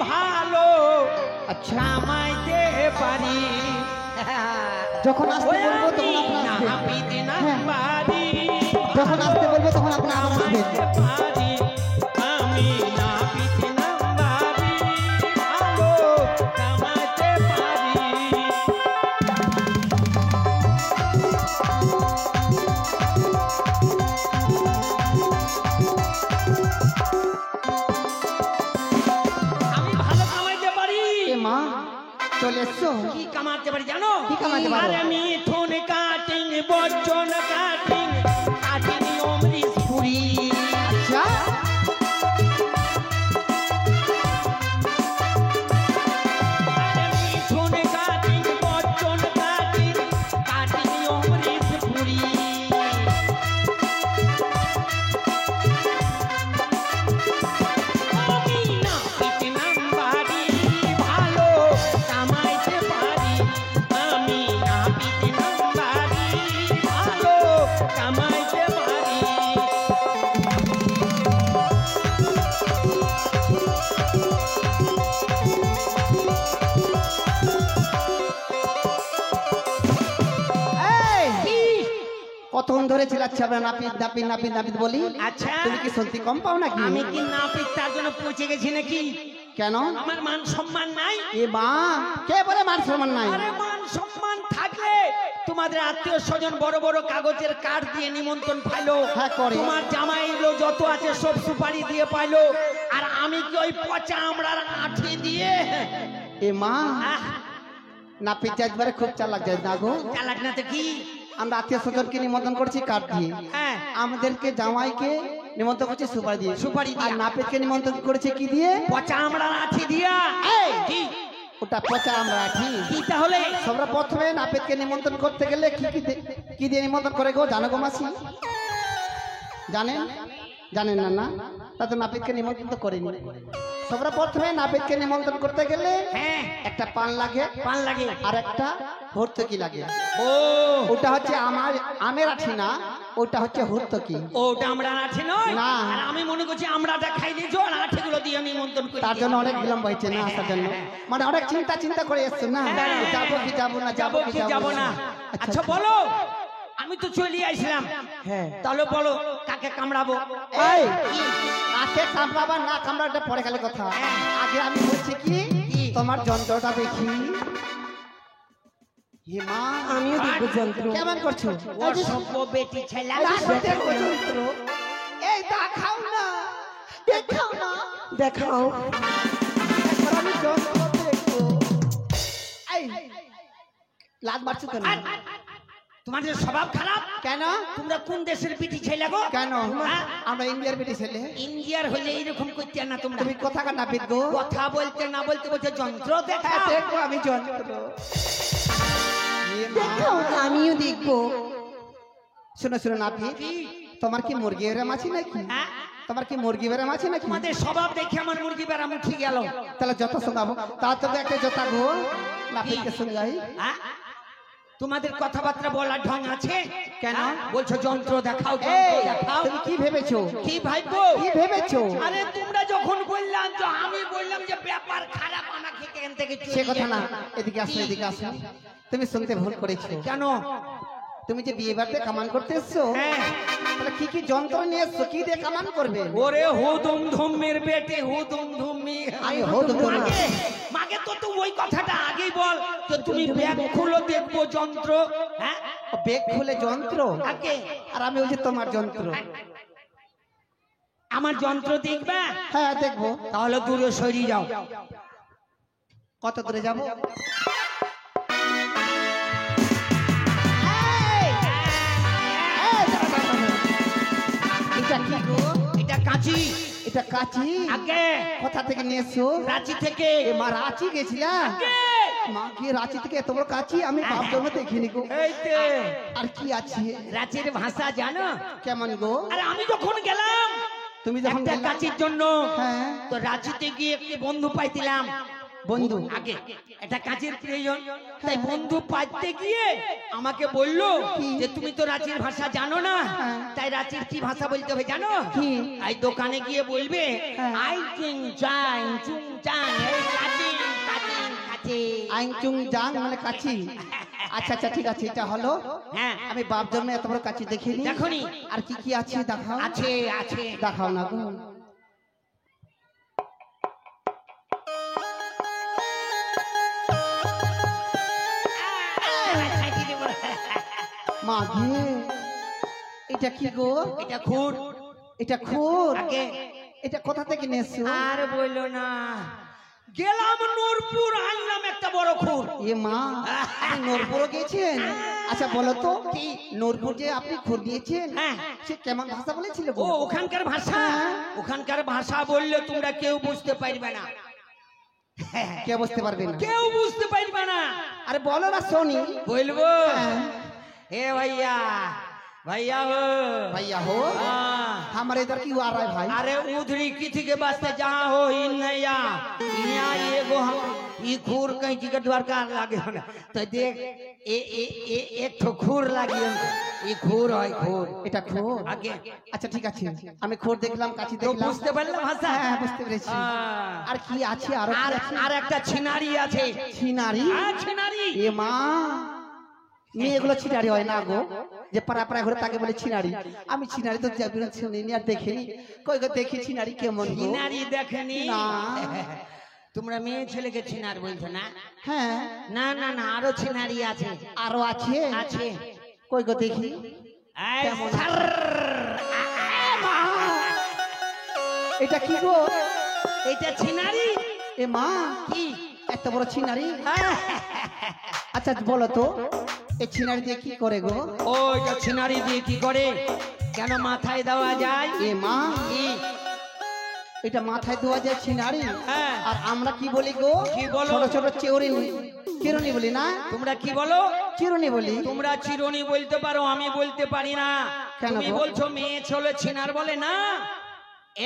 ভালো আচ্ছা কামাইতে পারি যখন আসতে বলবো তখন আপনি আসবেন নাপিতে না হ্যাঁ। পারি যখন আসতে বলবো তখন আপনি আবার আসবেন পারি আমি নাপিতে না পারি ভালো কামাইতে পারি আমি ভালো কামাইতে পারি এ মা চলে এসছো কি কামাতে পারি জানো কি কামাতে পারো? আরে মিঠুন কাটিং বচন কাটিং কাটিং অমৃত পুরি আচ্ছা আরে মিঠুন কাটিং বচন কাটিং কাটিং অমৃত পুরি আমি নাপিতে নাম্বারি ভালো কামাইতে পারি আমি নাপিতে নাম্বারি ভালো কামাইতে পারি এই কি? কতক্ষণ ধরে চিল্লাচ্ছি আমরা নাপিত নাপিত নাপিত নাপিত বলি আচ্ছা তুমি কি সত্যি কম পাও নাকি আমি কি নাপিত তার জন্য পৌঁছে গেছি নাকি কেন আমার মান সম্মান নাই এ মা কে বলে মান সম্মান নাই আরে মান সম্মান থাকলে তোমাদের আত্মীয় স্বজন বড় বড় কাগজের কার্ড দিয়ে নিমন্ত্রণ পাইলো হ্যাঁ, করে। তোমার জামাইলো যত আছে সব সুপারি দিয়ে পাইলো আর আমি কি ওই পচা আমড়ার আঠি দিয়ে এ মা আহ, নাপিত একবারে খুব চালাক যায় না গো চালাক না তো কি আমরা আত্মীয় স্বজনকে নিমন্ত্রণ করছি কার্ড দিয়ে হ্যাঁ আমাদেরকে জামাইকে নিমন্ত্রণ করছি সুপারি দিয়ে সুপারি দিয়ে। আর নাপিতকে নিমন্ত্রণ করেছে কি দিয়ে পচা আমড়ার আঠি দিয়া এই! কি ওটা পচা আমরা ঠিক কি তাহলে সবরা প্রথমে নাপিতকে নিমন্ত্রণ করতে গেলে কি দিয়ে নিমন্ত্রণ করে গো জানো গো মাসি জানেন জানেন না না তা তো নাপিতকে নিমন্ত্রণ তো করিনি সবরা প্রথমে নাপিতকে নিমন্ত্রণ করতে গেলে হ্যাঁ একটা পান লাগে পান লাগে আর একটা ভর্তুকি লাগে ও ওটা হচ্ছে আমের আঠি না ওটা হচ্ছে ভর্তুকি ওটা আমরা আঠি নয় না। আর আমি মনে করছি আমরাটা খাই দিয়েছো আর আঠিগুলো দিয়ে নিমন্ত্রণ করি তার জন্য অনেক বিলম্ব হয়েছে না আসার জন্য মানে অনেক চিন্তা করে এসছো না হ্যাঁ। যাবো কি যাবো না যাবো কি যাবো না আচ্ছা বলো আমি তো চলে আসলাম হ্যাঁ তাহলে বলো কাকে কামড়াবো এই কাকে কামড়াবা না কামড়াটা পরে গেলে কথা আগে আমি বলছি কি তোমার যন্ত্রটা দেখি হে মা আমিও দেখবো যন্ত্র কেমন করছো ও সভ্য বেটি ছেলে দেখো যন্ত্র এই দেখাও না দেখাও না দেখাও একবার আমি যন্ত্র দেখবো এই লাদ মারছো কেন তোমাদের স্বভাব খারাপ কেন তোমরা কোন দেশের বিটি ছেলে গো কেন হ্যাঁ? আমরা ইন্ডিয়ার বেটি ছেলে ইন্ডিয়ার হলে এইরকম করতে না তোমরা তুমি কোথাকার নাপিত গো কথা বলতে না বলতে বলছে যন্ত্র দেখা হ্যাঁ, দেখবো আমি যন্ত্র এ মা। আমিও দেখবো শোনো শোনো নাপিত কি? তোমার কি মুরগি এরম আছে নাকি হ্যাঁ? তোমার কি মুরগি বেরাম আছে নাকি তোমাদের স্বভাব দেখে আমার মুরগি বেড়াম উঠে গেল তাহলে যত শোনাবো তার তোকে একটা জোতা গো নাপিতকে শোনাই হ্যাঁ? তোমাদের কথাবার্তা বলার ঢং আছে কেন? হ্যাঁ? বলছো যন্ত্র দেখাও এই যন্ত্র দেখাও তুমি কি ভেবেছো কি ভাইবো কি ভেবেছো আরে তোমরা যখন বললাম তো আমি বললাম যে ব্যাপার খারাপ আমাকে এখান থেকে চলে সে কথা না যেতে। এদিকে আসো কি? এদিকে আসো তুমি শুনতে ভুল করেছো কেন তুমি যে বিয়ে বাড়িতে কামান করতে এসছো হ্যাঁ তাহলে কি কি যন্ত্র নিয়ে এসছো কি দিয়ে কামান করবে ওরে হুদুম ধুমের বেটে হুদুম ধুমি আমি হুদুম ধুম না। মাগে তো তুই ওই কথাটা আগেই বল যে তুমি ব্যাগ খুলো দেখবো যন্ত্র হ্যাঁ বেগ খুলে যন্ত্র আগে আর আমি ওই যে তোমার যন্ত্র আমার যন্ত্র দেখবা হ্যাঁ দেখবো তাহলে দূরে সরিয়ে যাও কত দূরে যাবো এটা কি গো এটা কাঁচি এটা কাচি আগে কোথা থেকে নিয়ে এসছো রাঁচি থেকে এ মা রাঁচি গেছিলা আগে। মা কি রাঁচি থেকে এত বড় কাচি আমি বাপ জন্ম দেখিনি গো এই তে আর কি আছে রাঁচির ভাষা জানো কেমন গো আরে আমি যখন গেলাম তুমি যখন একটা গেলা- কাঁচির জন্য হ্যাঁ তো রাঁচিতে গিয়ে একটি বন্ধু পাইছিলাম বন্ধু আগে এটা কাজের প্রয়োজন, তাই বন্ধু পাইতে গিয়ে আমাকে বললো যে তুমি তো রাঁচির ভাষা জানো না, তাই রাঁচির কি ভাষা বলতে হবে জানো? কি? এই দোকানে গিয়ে বলবে আই চিং চাং চুং চাং এই কাচিং কাচিং কাচিং। আইন চুং জাং মানে কাছি। আচ্ছা আচ্ছা ঠিক আছে, এটা হলো। হ্যাঁ আমি বাপ জন্মে এত বড় কাছি দেখিনি। দেখোনি? আর কি কি আছে দেখাও। আছে আছে দেখাও না গো। মা গে, এটা কি গো? এটা খুর। এটা খুর? আগে এটা কোথা থেকে নিয়েছো? আর বললো না, গেলাম নূরপুর আনলাম একটা বড় খুর। এ মা, আপনি নূরপুরও গেছেন? আচ্ছা বলো তো, নূরপুর যে আপনি খুর নিয়েছেন, হ্যাঁ। সে কেমন ভাষা বলেছিল ও গো? ওখানকার ভাষা, ওখানকার ভাষা বললে তোমরা কেউ বুঝতে পারবে না, কে বুঝতে পারবে না? কেউ বুঝতে পারবে না। আরে বলো না শুনি। বলবো হ্যাঁ। ए भैया भैया हो भैया हो हाँ। हमारे इधर क्यों आ रहा है भाई? अरे उधरी किसी के वास्ते जहाँ हो इन नैया यहाँ एगो हम ई खूर कहीं की द्वारका लागे हो ना तो देख ए एक तो खूर लागी ई खूर है खूर এটা খুর? आगे আচ্ছা ঠিক আছে, আমি খুর দেখলাম, কাছি तो দেখলাম। বুঝতে পারলে ভাষা? হ্যাঁ বুঝতে পেরেছি। हाँ। আর কি আছে? আর কি আছে? আর একটা ছিনারি আছে। ছিনারি? হ্যাঁ ছিনারি। এ মা, মেয়েগুলো ছিনারি হয় না গো, যে পাড়া পাড়া ঘুরে তাকে বলে ছিনারি। আমি ছিনারি তো শুনিনি আর দেখিনি। কই গো দেখি ছিনারি কেমন গো? ছিনারি দেখেনি? না। তোমরা মেয়ে ছেলেকে ছিনার বলছো না? হ্যাঁ। না না না, আরো ছিনারি আছে। আরো আছে? আছে। কই গো দেখি। এই কেমন? সার। মা, এটা কি গো? এটা ছিনারি। এ মা, কি? এত বড় ছিনারি? আচ্ছা বলো তো, এই ছিনারি দিয়ে কি করে গো? ও এটা ছিনারি দিয়ে কি করে? কেন মাথায় দেওয়া যায়? এ মা, কি? এটা মাথায় দেওয়া যায় ছিনারি? হ্যাঁ। আর আমরা কি বলি গো? কি বলো? ছোট ছোট চিরুনি বলি না? তোমরা কি বলো? চিরুনি বলি। তোমরা চিরুনি বলতে পারো, আমি বলতে পারি না। কেন তুমি গো? বলছো মেয়ে ছেলে ছিনার বলে না,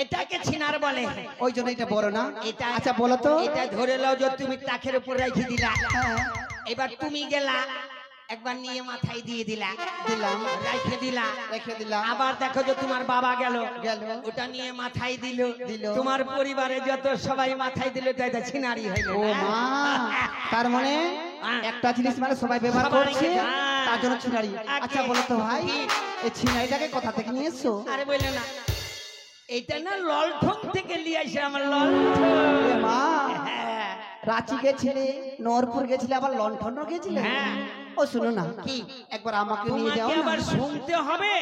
এটাকে ছিনার বলে। ওই জন্য এটা বড় না? এটা আচ্ছা বলো তো। এটা ধরে নাও যে তুমি টাকের উপর রেখে দিলা, হ্যাঁ, এবার তুমি গেলা একবার নিয়ে মাথায় দিয়ে দিলা, দিলাম, রেখে দিলা, রেখে দিলাম। আবার দেখো যে তোমার বাবা গেল, গেল, ওটা নিয়ে মাথায় দিল, দিল। তোমার পরিবারে যত সবাই মাথায় দিল, তাই তো ছিনারি হইল ও না? মা, তার মানে হ্যাঁ। একটা জিনিস মানে সবাই ব্যবহার সবাই, করছে, হ্যাঁ। তার জন্য ছিনারি। আগে- আচ্ছা বলো তো ভাই, কি? এই ছিনারিটাকে কোথা থেকে নিয়ে এসছো? আরে বললে না, এটা না ললঠং থেকে নিয়ে আসে আমার ললঠং। এ মা, হ্যাঁ। রাঁচি গেছিলে, নরপুর গেছিলে, আবার লন্ঠনও গেছিলে? হ্যাঁ। ও শুনো না, কি? একবার আমাকে নিয়ে তোমাকে যাও না? আবার শুনতে হবে?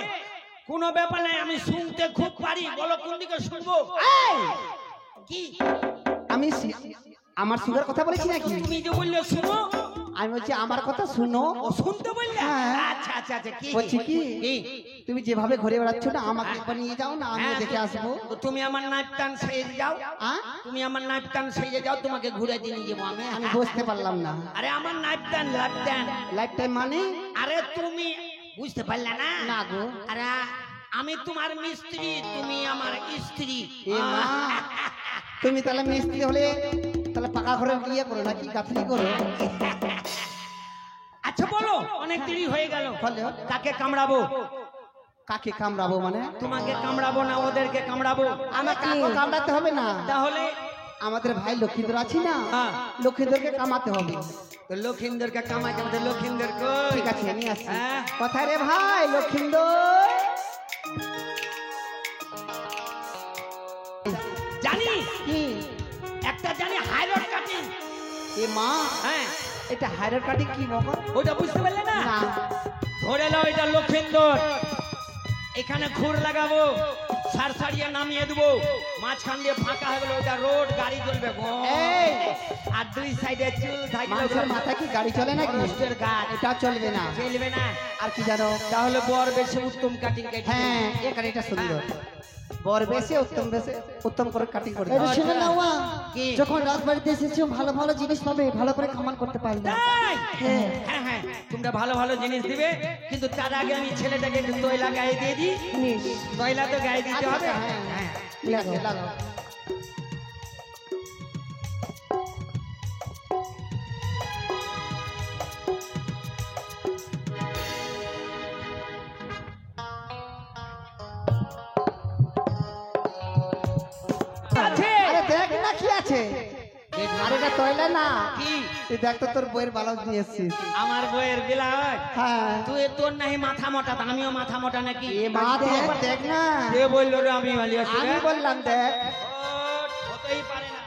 কোনো ব্যাপার নাই, আমি শুনতে খুব পারি। বলো কোন দিকে শুনবো? এই! কি? আমি আমার সুগার কথা বলেছি নাকি? তুমি যে বললে শুনো, আমি বলছি আমার কথা শুনো। ও শুনতে বললে? হ্যাঁ। আচ্ছা আচ্ছা আচ্ছা, কি? বলছি কি, কি? তুমি যেভাবে ঘুরে বেড়াচ্ছ না, আমাকে একবার নিয়ে যাও না, আমি হ্যাঁ, দেখে আসবো। তো তুমি আমার নাইট টান সেজে যাও, আ? তুমি আমার নাইট টান সেজে যাও, তোমাকে ঘুরে দিয়ে নিয়ে যাবো আমি। আমি বুঝতে পারলাম না। আরে আমার নাইট টান লাইট টান। লাইফ টাইম মানে? আরে তুমি বুঝতে পারলে না? না গো। আরে আমি তোমার মিস্ত্রি, তুমি আমার স্ত্রী। এ মা, তুমি তাহলে মিস্ত্রি হলে তাহলে পাকা ঘরে ইয়ে করো নাকি, গাঁথনি করো? আচ্ছা বলো, অনেক দেরি হয়ে গেল, বলো। কাকে কামড়াবো? কাকে কামড়াবো মানে? তোমাকে কামড়াবো না ওদেরকে কামড়াবো? আমার কাকে কামড়াতে হবে না, তাহলে আমাদের ভাই লক্ষ্মীধর আছি না, হ্যাঁ। লক্ষ্মীধরকে কামাতে হবে। তো লক্ষিন্দরকে কামাইতে হবে, লক্ষিন্দর কই? ঠিক আছে আমি আসছি। হ্যাঁ। কোথায় রে ভাই লক্ষ্মীধর? জানি কি? একটা জানি হাইরোড কাটিং। এ মা, হ্যাঁ, এটা হাইড্রোর কাটিং কি বাবা? ওটা বুঝতে পারলে না? না। ধরে নাও এটা লক্ষিন্দর, এখানে খুর লাগাবো, সারসারিয়া নামিয়ে দেবো, মাঝখান দিয়ে ফাঁকা হয়ে গেল, ওটা রোড, গাড়ি চলবে গো। এই! আর দুই সাইডে চুল থাকবে, মানুষের মাথায় কি গাড়ি চলে নাকি? রোস্টের গাছ। এটা চলবে না। চলবে না? আর কি জানো? তাহলে বর বেশি উত্তম কাটিং কেটে হ্যাঁ, এই কাটিংটা সুন্দর। বর বেশে উত্তম করে কাটিং করে এটা দাও। শুনে নাও মা, কি? যখন রাত বাড়িতে এসেছো ভালো ভালো জিনিস পাবে, ভালো করে খামান করতে পারবে। তাই? হ্যাঁ। হ্যাঁ হ্যাঁ, তোমরা ভালো ভালো জিনিস দিবে, কিন্তু তার আগে আমি ছেলেটাকে একটু তৈলা গায়ে দিয়ে দিই। তৈলা তো গায়ে দিতে আচ্ছা, হবে। হ্যাঁ, হ্যাঁ। ঠিক আছে, লাগাও। কি আছে আর এটা তৈলা না কি তুই দেখ তো তোর বইয়ের ব্লাউজ নিয়ে এসেছিস আমার বইয়ের ব্লাউজ হ্যাঁ তুই তোর নাহি মাথা মোটা তা আমিও মাথা মোটা নাকি এ মা তুই একবার দেখ না কে বললো রে আমি ভালো আছি আমি বললাম দেখ হতেই পারে না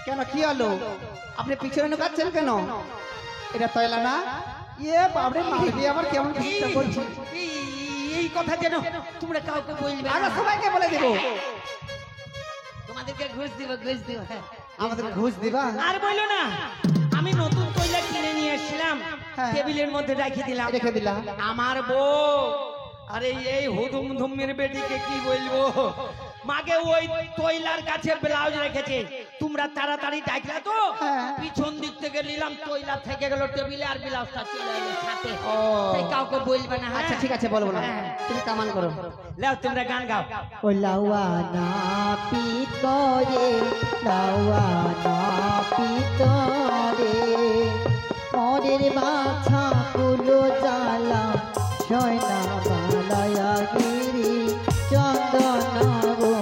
কেন কি হলো আপনি পিছনে ঢুকাচ্ছেন কেন এটা তৈলা না ইয়ে বাবরে মারবি আবার কেমন চেষ্টা করছিস এই কথা যেন তোমরা কাউকে বলবে আমরা সবাইকে বলে দেব তোমাদেরকে ঘুষ দিব হ্যাঁ। আমাদের ঘুষ দিবা আর বললো না আমি নতুন তৈলা কিনে নিয়ে এসেছিলাম হ্যাঁ। টেবিলের মধ্যে রেখে দিলাম রেখে দিলা আমার বউ আরে এই হুদুম ধুমের বেটিকে কি বলবো মাকে ওই তৈলার কাছে ব্লাউজ রেখেছে তোমরা তাড়াতাড়ি ডাকলা তো হ্যাঁ। পিছন দিক থেকে নিলাম তৈলা থেকে গেল টেবিলে আর ব্লাউজটা চলে এলো সাথে ও তাই কাউকে বলবে না আচ্ছা ঠিক আছে বলবো না হ্যাঁ। তুমি কামান করো লাও তোমরা গান গাও ও লাওয়ানা পিতরে লাওয়ানা পিতরে মরের বাছা কুলো জ্বালা সয়না বালায়া গিরি চন্দনা গো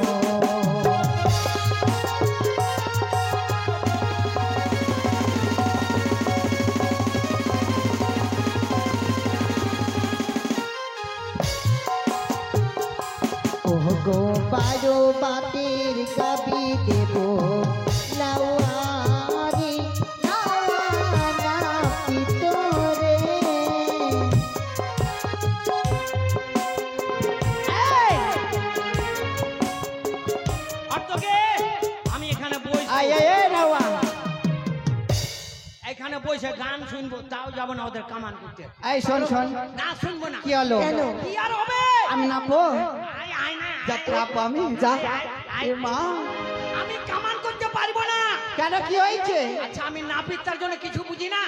গো বারো বাতের গাবি দেব লাওয়ারি লাওয়ানা পিতরে আর তোকে আমি এখানে বসে আয় আয় আয় নাওয়া এখানে বসে গান শুনবো তাও যাবো না ওদের কামান করতে এই শোন শোন না শুনবো না কি হলো কেন? কি আর হবে আমি নাপো আয় আয় না যাত্রা আপো আমি যা এ মা আমি কামান করতে পারবো না কেন কি হয়েছে আচ্ছা আমি নাপিত তার জন্য কিছু বুঝি না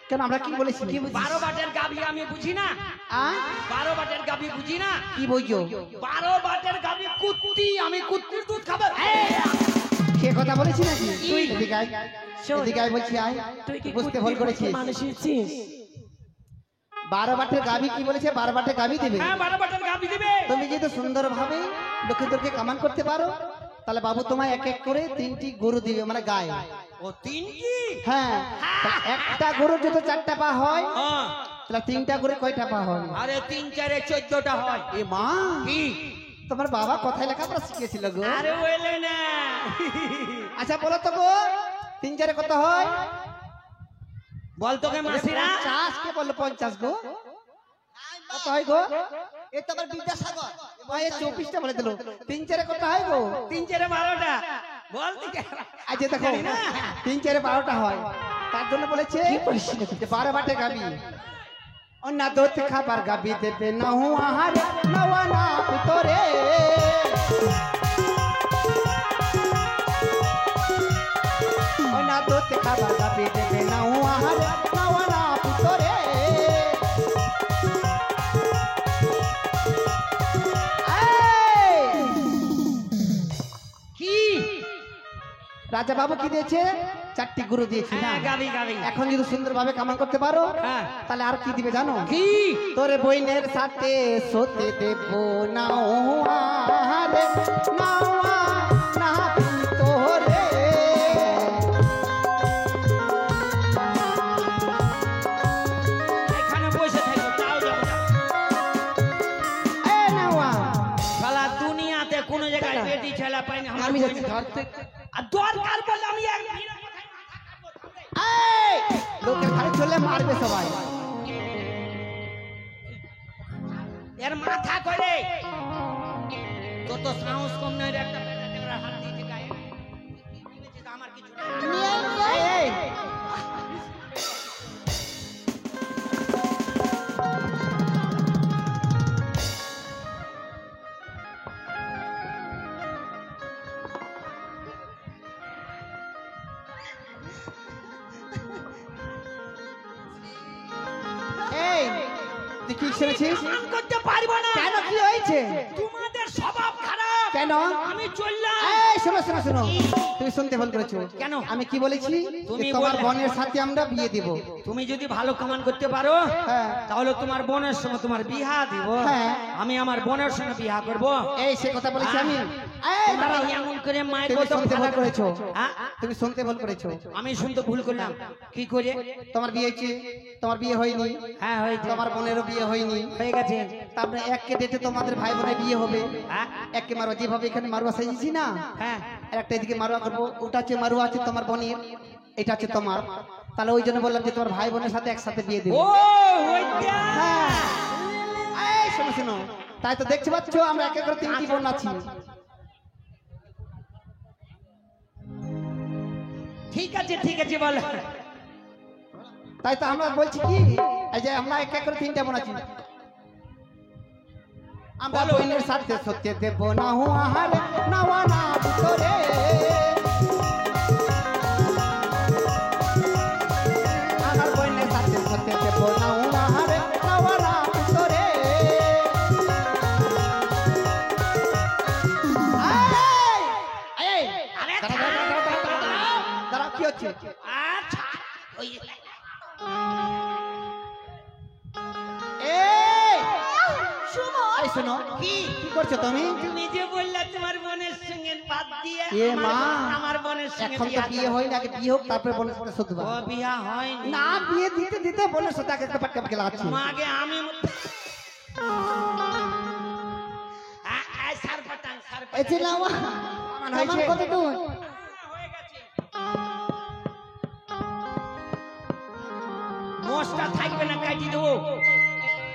কেন আমরা কি বলেছি 12 বাটের গাভী আমি বুঝি না আ 12 বাটের গাভী বুঝি না কি বুঝছো 12 বাটের গাভী কুত্তি আমি কুত্তির দুধ খাবো সে কথা বলেছি নাকি তুই এদিকে আয় এদিকে আয় বলছি আয় বুঝতে ভুল করেছিস মানুষ হচ্ছিস 12 বাটের গাবি কি বলেছে 12 বাটের গাবি দিবে হ্যাঁ 12 বাটের গাভী দিবে তুমি যদি সুন্দরভাবে লক্ষ্মীদেরকে কামান করতে পারো তাহলে বাবু তোমায় এক এক করে 3টি গরু দিবে মানে গায় ও তিনটি হ্যাঁ তা একটা গরু যদি 4টা পা হয় হ্যাঁ তাহলে 3টা গরু কয়টা পা হয় আরে 3 4 এ 14টা হয় এ মা কি তোমার বাবা কথায় লেখাপড়া শিখেছিল গো আরে বলে না আচ্ছা বলো তো গো 3 4 কত হয় বল তোকে মাসিরা 50 কে বললো 50 গো কত হয় গো এ তো আবার বিদ্যাসাগর ভাই 24টা বলে দিল 3 4 কত হয় গো 3 4 এ 12টা বল তুই আজ দেখো 3 4 12টা হয় তার জন্য বলেছে যে 12 বাটে গাবি অন্য দোত খাবার গাবি দেবে না হু আহার নওয়া না ভিতরে অন্য দোত খাবার গাবি দেবে না হু আহার নওয়া না ভিতরে কি রাজা বাবু কি দিয়েছে 4টি গরু দিয়েছে না হ্যাঁ গাবি গাবি এখন যদি সুন্দরভাবে কামান করতে পারো হ্যাঁ তাহলে আর কি দিবে জানো কি তোর বইনের সাথে সোতে দেব নাওয়ারে নাওয়া না তোরে এখানে বসে থাকো তাও যাবো না এ নাওয়া শালা দুনিয়াতে কোন জায়গায় বেটি ছেলা পাই না আমি যাচ্ছি ধরতে আর দরকার বলে আমি এক এই লোকের ঘরে চলে মারবে সবাই এর মাথা করে তোর তো সাহস কম নয় রে একটা বেটা দেওয়ার হাত দিয়েছে গায়ে কি ভেবেছিস আমার কিছু না? এই, এই এই তুই কি শুনেছিস কাম করতে পারবো না কেন কি হয়েছে তোমাদের স্বভাব খারাপ কেন? আমি চললাম। এই শোনো শোনো শোনো, তুমি শুনতে ভুল করেছো। কেন? আমি কি বলেছি? তুমি যে তোমার বললে। বোনের সাথে আমরা বিয়ে দিব। তুমি যদি ভালো কামান করতে পারো হ্যাঁ। তাহলে তোমার বোনের সঙ্গে তোমার বিহা দিব। হ্যাঁ। আমি আমার বোনের সঙ্গে বিহা করব। এই সে কথা বলেছি আমি। এই দাঁড়াও, এমন করে মায়ের তুমি কথা শুনতে ভুল করেছো। হ্যাঁ? তুমি শুনতে ভুল করেছো। আমি শুনতে ভুল করলাম। কি করে? তোমার বিয়ে হয়েছে, তোমার বিয়ে হয়নি। হ্যাঁ হয়েছে। তোমার বোনেরও বিয়ে হয়নি। হয়ে গেছে। তারপরে এককে ডেটে তোমাদের ভাই বোনের বিয়ে হবে। হ্যাঁ এককে মারুয়া, যেভাবে এখানে মারুয়া সাজিয়েছি না, হ্যাঁ আর একটা এদিকে মারুয়া করবো। ওটা হচ্ছে মারুয়া, আছে তোমার বোনের, এটা আছে তোমার। তাহলে ওই জন্য বললাম যে তোমার ভাই বোনের সাথে একসাথে বিয়ে দেবো। ও ওইটা। হ্যাঁ। এই শোনো শোনো, তাই তো দেখতে পাচ্ছ আমরা এক এক করে 3টি বোন আছি। ঠিক আছে বলো। তাই তো আমরা বলছি কি, এই যে আমরা এক এক করে 3টা বোন আছি। আমরা বলো। বোনের সাথে সত্যি দেব না হু আহার নাওয়া না ভিতরে। আমার বোনের সাথে সত্যি দেব না হু আহার নাওয়া না ভিতরে। এই, আরে দাঁড়াও, কি হচ্ছে? আচ্ছা ওই এই শোনো, কি কি করছো তুমি? তুমি যে বললা তোমার বোনের সঙ্গে বাদ দিয়ে এ মা, আমার বোনের সঙ্গে এখন তো বিয়ে হয়নি, আগে বিয়ে হোক তারপরে বোনের সাথে শুধবা। ও বিয়া হয়নি। না, বিয়ে দিতে দিতে বোনের সাথে আগে একটা পাটকা পাটকা লাগাচ্ছি। মাগে আমি সার পাটাং সার এই যে নাওয়া আমার কামান হয়েছে। কত দূর? হয়ে গেছে। মোষটা থাকবে না, কাটি দেবো।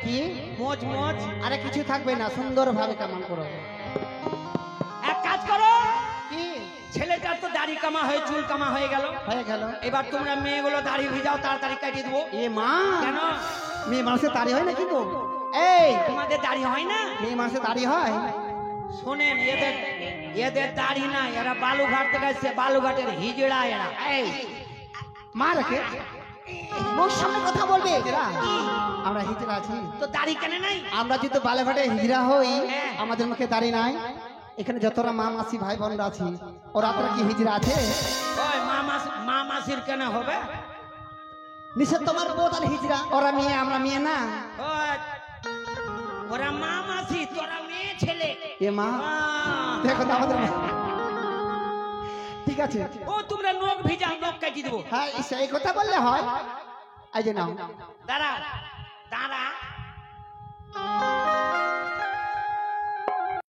কি? মোচ মোচ। আরে কিছু থাকবে না, সুন্দর ভাবে কামান করো। এক কাজ করো, কি ছেলেটার তো দাড়ি কামা হয়ে চুল কামা হয়ে গেল। হয়ে গেল? এবার তোমরা মেয়েগুলো দাড়ি ভিজাও, তাড়াতাড়ি কাটিয়ে দেবো। এ মা, কেন? মেয়ে মানুষের দাড়ি হয় না কি গো? এই, তোমাদের দাড়ি হয় না? মেয়ে মানুষের দাড়ি হয়? শোনেন, এদের এদের দাড়ি না, এরা বালুঘাট থেকে এসছে, বালুঘাটের হিজড়া এরা। এই, মা রেখে মুখ সামনে কথা বলবে। হিজড়া? আমরা হিজড়া আছি। তো দাড়ি কেন নাই? আমরা যদি বালেঘাটে হিজড়া হই, হ্যাঁ। আমাদের মুখে দাড়ি নাই। এখানে যতটা মা মাসি ভাই বোনরা আছি, ওরা তোরা কি হিজড়া আছে? ওই মা মাসির কেন হবে? নিশ্চয় তোমার বউ তার হিজড়া। ওরা মেয়ে, আমরা মেয়ে না। ওই, ওরা মা মাসি, তোরা মেয়ে ছেলে। এ মা, দেখো তো আমাদের ঠিক আছে। ও তোমরা নখ ভিজাও, নখ কাটিয়ে দেবো। হ্যাঁ, সেই কথা বললে হয়। এই যে নাও। দাঁড়া দাঁড়া